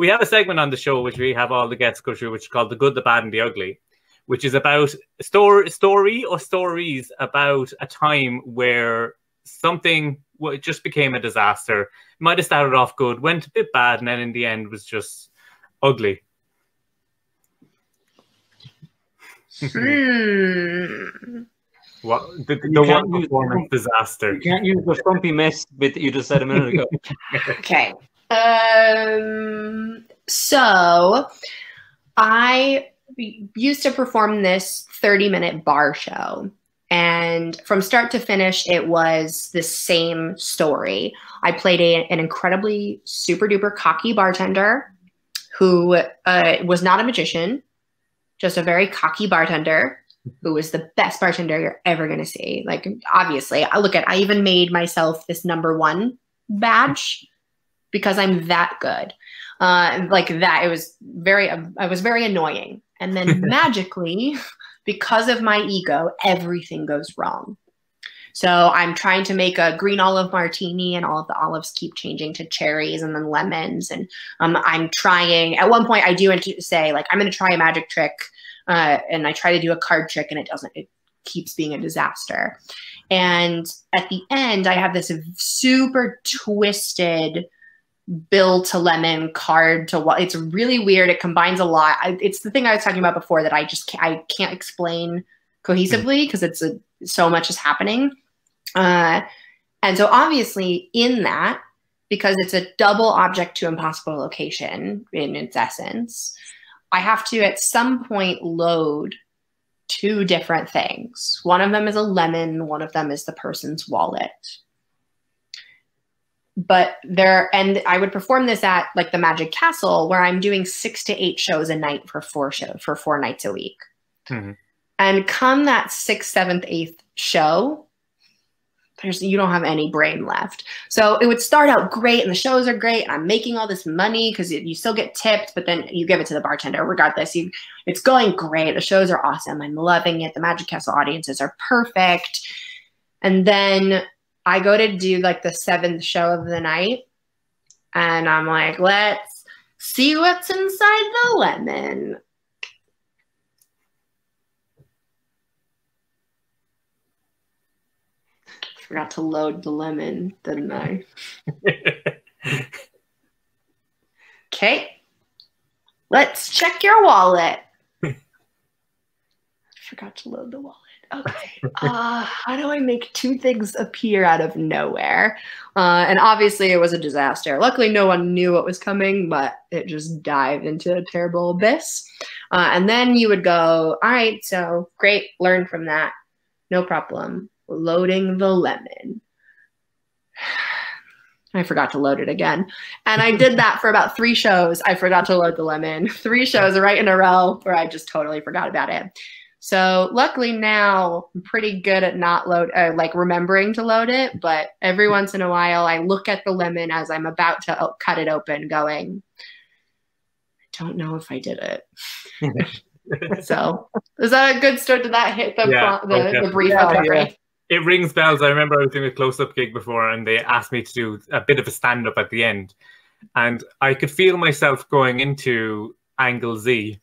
we have a segment on the show which we have all the guests go through, which is called The Good, the Bad, and the Ugly, which is about stories about a time where something just became a disaster. Might have started off good, went a bit bad, and then in the end was just ugly. What the one performance disaster? You can't use the frumpy mess bit that you just said a minute ago. Okay. So I used to perform this 30-minute bar show. And from start to finish, it was the same story. I played an incredibly super duper cocky bartender who was not a magician, just a very cocky bartender who was the best bartender you're ever going to see. Like, obviously, I even made myself this #1 badge because I'm that good. Like that, I was very annoying. And then magically, because of my ego, everything goes wrong. So I'm trying to make a green olive martini, and all of the olives keep changing to cherries and then lemons. And I'm trying, at one point I do say, like, I'm going to try a magic trick. And I try to do a card trick, and it keeps being a disaster. And at the end, I have this super twisted bill to lemon card to what. It's really weird. It combines a lot. It's the thing I was talking about before that I can't explain cohesively because so much is happening. And so obviously in that, because it's a double object to impossible location in its essence, I have to at some point load 2 different things. One of them is a lemon. One of them is the person's wallet. And I would perform this at like the Magic Castle, where I'm doing 6 to 8 shows a night for 4 nights a week. Mm-hmm. And come that 6th, 7th, 8th show, you don't have any brain left. So it would start out great, and the shows are great, and I'm making all this money because you still get tipped, but then you give it to the bartender regardless. It's going great. The shows are awesome. I'm loving it. The Magic Castle audiences are perfect. And then I go to do like the 7th show of the night, and I'm like, let's see what's inside the lemon. Forgot to load the lemon, didn't I? Okay. Let's check your wallet. Forgot to load the wallet. Okay. How do I make 2 things appear out of nowhere? And obviously it was a disaster. Luckily no one knew what was coming, but it just dived into a terrible abyss. And then you would go, all right, so great, learn from that. No problem. Loading the lemon. I forgot to load it again. And I did that for about 3 shows. I forgot to load the lemon. 3 shows right in a row where I just totally forgot about it. So luckily now I'm pretty good at like remembering to load it. But every once in a while I look at the lemon as I'm about to cut it open going, I don't know if I did it. So is that a good start? Did that hit the brief? Yeah. It rings bells. I remember I was doing a close-up gig before, and they asked me to do a bit of a stand-up at the end. And I could feel myself going into angle Z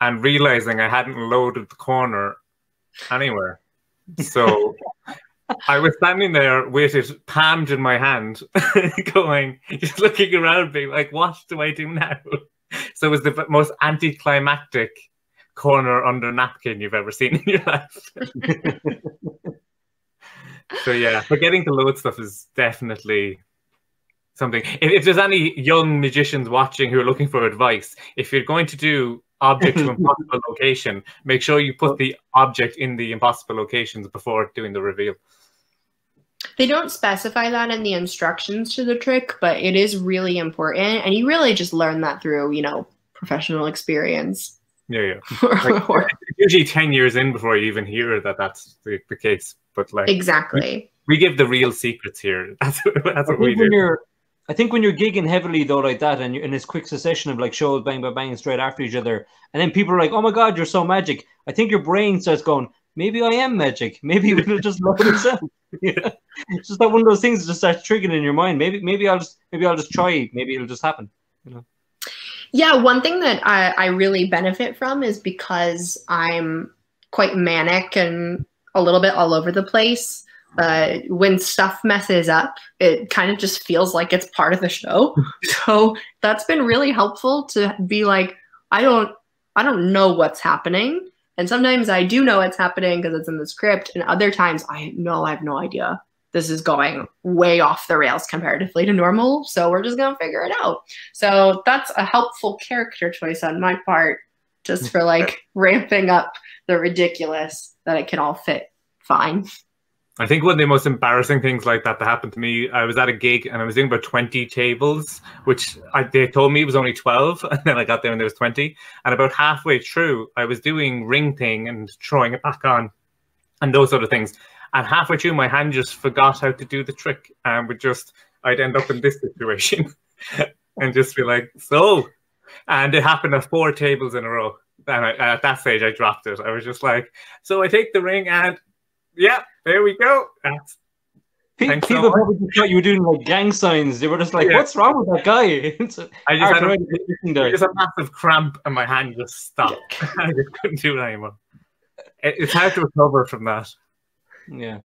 and realizing I hadn't loaded the corner anywhere. So I was standing there with it palmed in my hand, just looking around, being like, what do I do now? So it was the most anticlimactic corner under napkin you've ever seen in your life. So yeah, forgetting to load stuff is definitely something. If there's any young magicians watching who are looking for advice, if you're going to do object to impossible location, make sure you put the object in the impossible locations before doing the reveal. They don't specify that in the instructions to the trick, but it is really important. And you really just learn that through, professional experience. Yeah. Like, usually 10 years in before you even hear that that's the case. But like exactly, we give the real secrets here. That's what we do. I think when you're gigging heavily though like that, and you're in this quick succession of like shows bang bang bang straight after each other, and then people are like, "Oh my God, you're so magic!" I think your brain starts going, "Maybe I am magic. Maybe it'll just load itself." Yeah, it's just that one of those things that just starts triggering in your mind. Maybe I'll just try. Maybe it'll just happen. Yeah, one thing that I really benefit from is because I'm quite manic and a little bit all over the place. When stuff messes up, it kind of just feels like it's part of the show. So that's been really helpful to be like, I don't know what's happening. And sometimes I do know what's happening because it's in the script. And other times I have no idea. This is going way off the rails comparatively to normal. So we're just going to figure it out. So that's a helpful character choice on my part, just for like ramping up the ridiculous that it can all fit fine. I think one of the most embarrassing things like that happened to me, I was at a gig and I was doing about 20 tables, which they told me it was only 12. And then I got there and there was 20. And about halfway through, I was doing ring thing and throwing it back on and those sort of things. And halfway through, my hand just forgot how to do the trick. And I'd end up in this situation and just be like, so. And it happened at 4 tables in a row. And at that stage, I dropped it. I was just like, so I take the ring and yeah, there we go. People probably just thought you were doing like gang signs. They were just like, what's wrong with that guy? I just had a massive cramp and my hand just stopped. I just couldn't do it anymore. It's hard to recover from that. Yeah.